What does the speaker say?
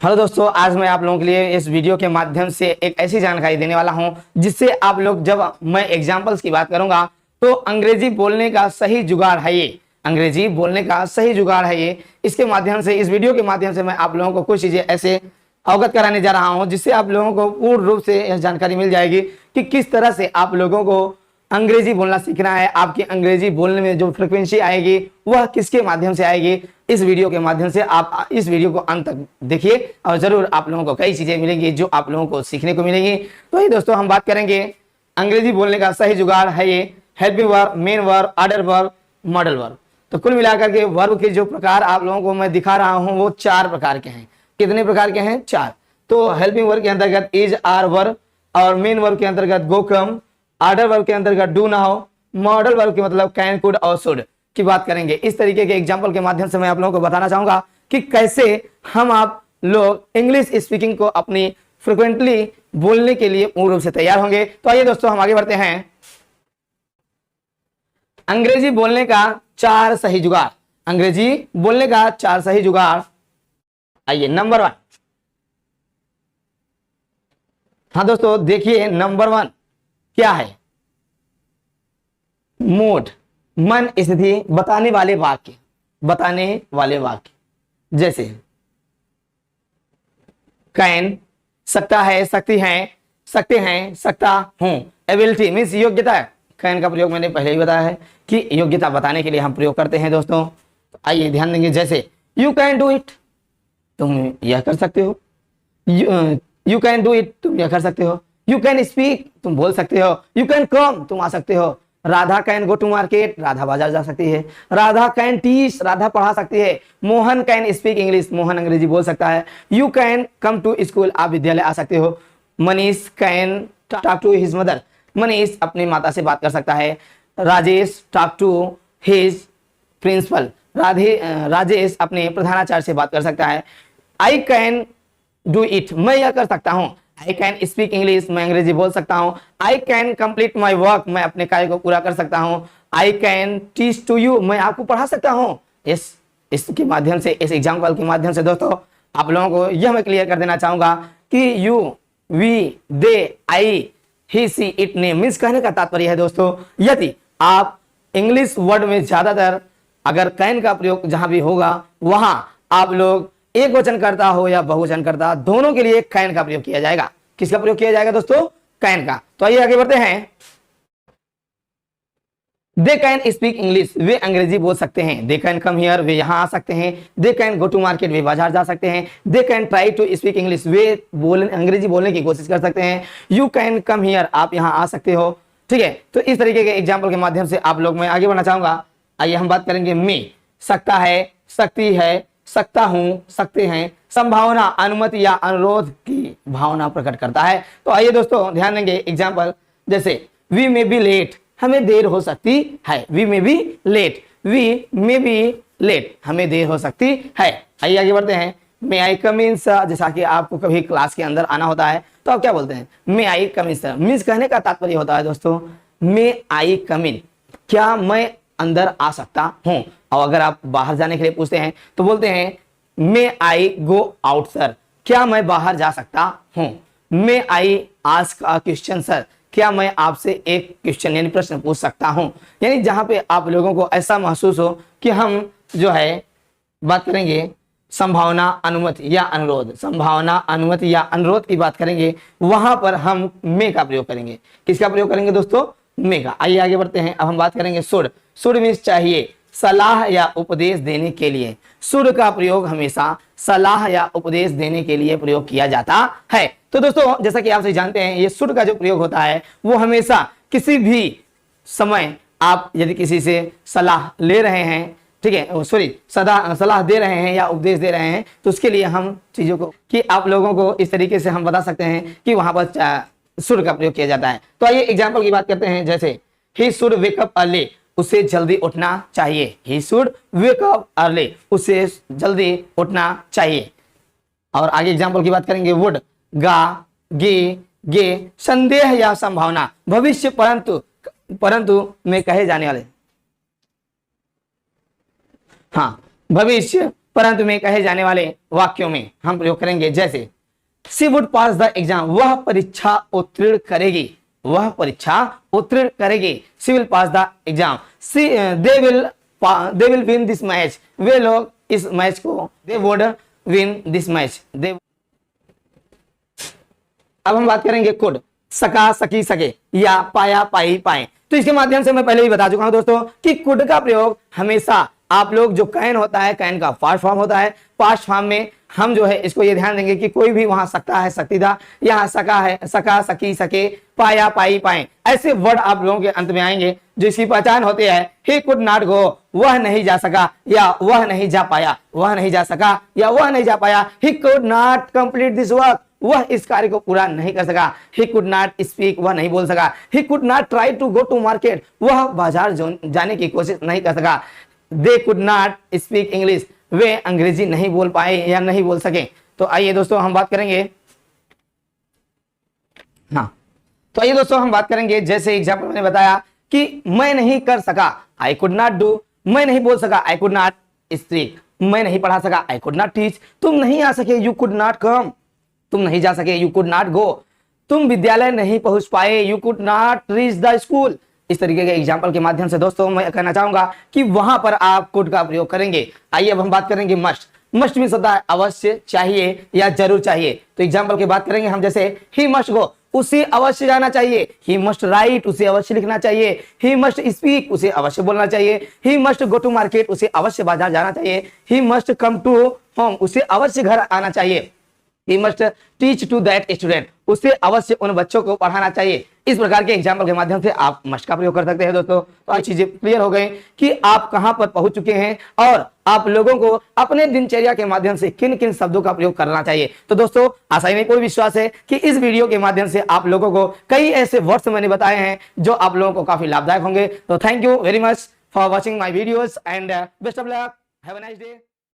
Hello दोस्तों, आज मैं आप लोगों के लिए इस वीडियो के माध्यम से एक ऐसी जानकारी देने वाला हूं जिससे आप लोग, जब मैं एग्जाम्पल्स की बात करूंगा तो अंग्रेजी बोलने का सही जुगाड़ है ये। अंग्रेजी बोलने का सही जुगाड़ है ये। इसके माध्यम से, इस वीडियो के माध्यम से मैं आप लोगों को कुछ चीजें ऐसे अवगत कराने जा रहा हूं जिससे आप लोगों को पूर्ण रूप से यह जानकारी मिल जाएगी कि किस तरह से आप लोगों को अंग्रेजी बोलना सीखना है। आपकी अंग्रेजी बोलने में जो फ्रिक्वेंसी आएगी वह किसके माध्यम से आएगी, इस वीडियो के माध्यम से आप इस वीडियो को अंत तक देखिए और जरूर आप लोगों को कई चीजें मिलेंगी जो आप लोगों को सीखने को मिलेंगी। तो ये दोस्तों, हम बात करेंगे अंग्रेजी बोलने का सही जुगाड़ है ये। Helping verb, main verb, order verb, modal verb. तो कुल मिलाकर के वर्ब के जो प्रकार आप लोगों को मैं दिखा रहा हूं वो 4 प्रकार के हैं। कितने प्रकार के हैं? 4। तो हेल्पिंग वर्ब के अंतर्गत इज, आर वर्ब, और मेन वर्ब के अंतर्गत गो, कम, ऑर्डर वर्ब के अंतर्गत डू, नाउ, मॉडल वर्ब के मतलब कैन, कुड और शुड की बात करेंगे। इस तरीके के एग्जांपल के माध्यम से मैं आप लोगों को बताना चाहूंगा कि कैसे हम आप लोग इंग्लिश स्पीकिंग को अपनी फ्रिक्वेंटली बोलने के लिए पूर्ण रूप से तैयार होंगे। तो आइए दोस्तों, हम आगे बढ़ते हैं। अंग्रेजी बोलने का 4 सही जुगाड़। अंग्रेजी बोलने का 4 सही जुगाड़। आइए, नंबर 1। हाँ दोस्तों, देखिए नंबर 1 क्या है? मूड, मन, स्थिति बताने वाले वाक्य। बताने वाले वाक्य जैसे कैन, सकता है, सकती हैं, सकते हैं, सकता हूं। एबिलिटी मीन्स योग्यता। कैन का प्रयोग मैंने पहले ही बताया है कि योग्यता बताने के लिए हम प्रयोग करते हैं दोस्तों। तो आइए ध्यान देंगे, जैसे यू कैन डू इट, तुम यह कर सकते हो। यू कैन डू इट, तुम यह कर सकते हो। यू कैन स्पीक, तुम बोल सकते हो। यू कैन कम, तुम आ सकते हो। Radha can go to market, Radha बाजार जा सकती है। राधा कैन टीच, राधा पढ़ा सकती है। Mohan can speak English, Mohan अंग्रेजी बोल सकता है। You can come to school, आप विद्यालय आ सकते हो। Manish can talk to his mother, Manish अपनी माता से बात कर सकता है। Rajesh talk to his principal, Rajesh अपने प्रधानाचार्य से बात कर सकता है। आई कैन डू इट, मैं यह कर सकता हूं। आई कैन स्पीक इंग्लिश, मैं अंग्रेजी बोल सकता हूं। I can complete my work, मैं अपने कार्य को पूरा कर सकता हूं। I can teach to you, मैं आपको पढ़ा सकता हूं। इसके माध्यम से, इस एग्जाम्पल के माध्यम से दोस्तों आप लोगों को यह मैं क्लियर कर देना चाहूंगा कि you, we, they, I, he, she, it, name means कहने का तात्पर्य है दोस्तों, यदि आप इंग्लिश वर्ड में ज्यादातर अगर कैन का प्रयोग जहां भी होगा वहां आप लोग एक वचन करता हो या बहुवचन करता, दोनों के लिए कैन का प्रयोग किया जाएगा। किसका प्रयोग किया जाएगा दोस्तों? कैन का। तो आइए आगे बढ़ते हैं। दे कैन स्पीक इंग्लिश, वे अंग्रेजी बोल सकते हैं। दे कैन कम हियर, वे यहां आ सकते हैं। They can go to market, वे बाजार जा सकते हैं। They can try to speak English, वे अंग्रेजी बोलने की कोशिश कर सकते हैं। यू कैन कम हियर, आप यहां आ सकते हो। ठीक है, तो इस तरीके के एग्जाम्पल के माध्यम से आप लोग मैं आगे बढ़ना चाहूंगा। आइए हम बात करेंगे में। सकता है, सकती है, सकता हूं, सकते हैं। संभावना, अनुमति या अनुरोध की भावना प्रकट करता है। तो आइए दोस्तों ध्यान देंगे एग्जाम्पल, जैसे वी मे बी लेट, हमें देर हो सकती है। We may be late, we may be late, हमें देर हो सकती है। आइए आगे बढ़ते हैं। मे आई कम इन सर, जैसा कि आपको कभी क्लास के अंदर आना होता है तो आप क्या बोलते हैं? मे आई कम इन सर, मीन्स कहने का तात्पर्य होता है दोस्तों मे आई कम इन, क्या मैं अंदर आ सकता हूं। और अगर आप बाहर जाने के लिए पूछते हैं तो बोलते हैं मे आई गो आउट सर, क्या मैं बाहर जा सकता हूं। May I ask a question sir, क्या मैं आपसे एक क्वेश्चन यानी प्रश्न पूछ सकता हूं। यानी जहां पे आप लोगों को ऐसा महसूस हो कि हम जो है बात करेंगे संभावना, अनुमति या अनुरोध, संभावना, अनुमति या अनुरोध की बात करेंगे, वहां पर हम मे का प्रयोग करेंगे। किसका प्रयोग करेंगे दोस्तों? मे का। आइए आगे बढ़ते हैं। अब हम बात करेंगे शुड। शुड मीन्स चाहिए, सलाह या उपदेश देने के लिए। शुड का प्रयोग हमेशा सलाह या उपदेश देने के लिए प्रयोग किया जाता है। तो दोस्तों, जैसा कि आप सभी जानते हैं, ये शुड का जो प्रयोग होता है वो हमेशा किसी भी समय आप यदि किसी से सलाह ले रहे हैं, ठीक है, सॉरी, सलाह दे रहे हैं या उपदेश दे रहे हैं, तो उसके लिए हम चीजों को कि आप लोगों को इस तरीके से हम बता सकते हैं कि वहां पर शुड का प्रयोग किया जाता है। तो आइए एग्जाम्पल की बात करते हैं, जैसे he should wake up early, उसे जल्दी उठना चाहिए। He should wake up early, उसे जल्दी उठना चाहिए। और आगे एग्जाम्पल की बात करेंगे। वुड, गा, गे, संदेह या संभावना, भविष्य परंतु में कहे जाने वाले, हाँ, भविष्य परंतु में कहे जाने वाले वाक्यों में हम प्रयोग करेंगे जैसे she would pass the exam, वह परीक्षा उत्तीर्ण करेगी, वह परीक्षा उत्तीर्ण करेगी। She will pass the exam, they will win this match, वे लोग इस मैच को, they would win this match, they. अब हम बात करेंगे कुड, सका, सकी, सके या पाया, पाई, पाए। तो इसके माध्यम से मैं पहले ही बता चुका हूं दोस्तों कि कुड का प्रयोग हमेशा आप लोग जो कैन होता है, कैन का पास्ट फॉर्म होता है, पास्ट फॉर्म में हम जो है इसको ये ध्यान देंगे कि कोई भी वहां सकता है, सकती था, यहाँ सका है, सका, सकी, सके, पाया, पाई, पाए, ऐसे वर्ड आप लोगों के अंत में आएंगे जिसकी पहचान होती है ही कुड नॉट गो, वह नहीं जा सका या वह नहीं जा पाया, वह नहीं जा सका या वह नहीं जा पाया। ही could not complete this work, वह इस कार्य को पूरा नहीं कर सका। ही कुड नॉट स्पीक, वह नहीं बोल सका। He could not try to go to market, वह बाजार जाने की कोशिश नहीं कर सका। They could not speak English, वे अंग्रेजी नहीं बोल पाए या नहीं बोल सके। तो आइए दोस्तों हम बात करेंगे, हाँ तो आइए दोस्तों हम बात करेंगे जैसे एग्जाम्पल मैंने बताया कि मैं नहीं कर सका, आई कुड नॉट डू, मैं नहीं बोल सका, आई कुड नॉट स्पीक, मैं नहीं पढ़ा सका, आई कुड नॉट टीच, तुम नहीं आ सके, यू कुड नॉट कम, तुम नहीं जा सके, यू कुड नॉट गो, तुम विद्यालय नहीं पहुंच पाए, you could not reach the school. इस तरीके के एग्जाम्पल के माध्यम से दोस्तों मैं कहना चाहूंगा कि वहां पर आप कुड का प्रयोग करेंगे। आइए अब हम बात करेंगे मस्ट। मस्ट मीन्स होता है अवश्य, चाहिए या जरूर चाहिए। तो एग्जाम्पल की बात करेंगे हम जैसे ही मस्ट गो, उसे अवश्य जाना चाहिए। ही मस्ट राइट, उसे अवश्य लिखना चाहिए। ही मस्ट स्पीक, उसे अवश्य बोलना चाहिए। He must go to market, उसे अवश्य बाजार जाना चाहिए। He must come to home, उसे अवश्य घर आना चाहिए। He must teach to that student, उसे अवश्य उन बच्चों को पढ़ाना चाहिए। इस प्रकार के एग्जाम्पल के माध्यम से आप मस्ट का प्रयोग कर सकते हैं दोस्तों। तो ये चीजें क्लियर हो गई कि आप कहां पर पहुंच चुके हैं और आप लोगों को अपने दिनचर्या के माध्यम से किन किन शब्दों का प्रयोग करना चाहिए। तो दोस्तों आशा ही नहीं पूरी विश्वास है कि इस वीडियो के माध्यम से आप लोगों को कई ऐसे वर्ड्स मैंने बताए हैं जो आप लोगों को काफी लाभदायक होंगे। तो thank you very much for watching my videos and best of luck, have a nice day.